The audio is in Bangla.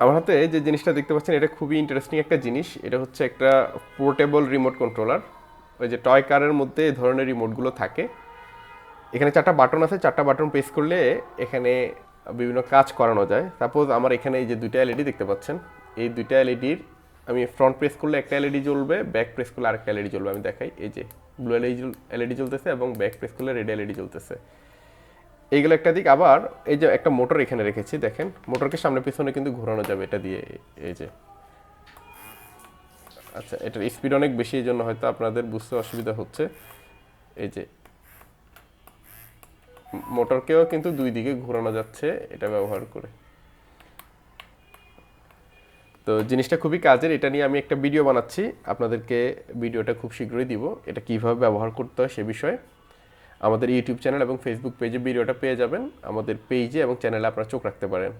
আমার হাতে যে জিনিসটা দেখতে পাচ্ছেন এটা খুবই ইন্টারেস্টিং একটা জিনিস। এটা হচ্ছে একটা পোর্টেবল রিমোট কন্ট্রোলার। ওই যে টয় কারের মধ্যে এই ধরনের রিমোটগুলো থাকে। এখানে 4টা বাটন আছে, 4টা বাটন প্রেস করলে এখানে বিভিন্ন কাজ করানো যায়। সাপোজ আমার এখানে এই যে 2টা এলইডি দেখতে পাচ্ছেন, এই 2টা এলইডির আমি ফ্রন্ট প্রেস করলে একটা এলইডি জ্বলবে, ব্যাক প্রেস করলে আরেকটা এলইডি জ্বলবে। আমি দেখাই, এই যে ব্লু এলইডি জ্বলতেছে এবং ব্যাক প্রেস করলে রেড এলইডি জ্বলতেছে। এইগুলো একটা দিক। আবার এই যে একটা মোটর এখানে রেখেছি, দেখেন মোটরকে সামনে পিছনে কিন্তু ঘোরানো যাবে এটা দিয়ে। এই যে, আচ্ছা এটার স্পিড অনেক বেশি, এই জন্য হয়তো আপনাদের বুঝতে অসুবিধা হচ্ছে। এই যে মোটরকেও কিন্তু দুই দিকে ঘোরানো যাচ্ছে এটা ব্যবহার করে। তো জিনিসটা খুবই কাজের। এটা নিয়ে আমি একটা ভিডিও বানাচ্ছি, আপনাদেরকে ভিডিওটা খুব শীঘ্রই দিব, এটা কিভাবে ব্যবহার করতে হয় সে বিষয়ে। আমাদের ইউটিউব চ্যানেল এবং ফেসবুক পেজে ভিডিওটা পেয়ে যাবেন। আমাদের পেজে এবং চ্যানেলে আপনারা চোখ রাখতে পারেন।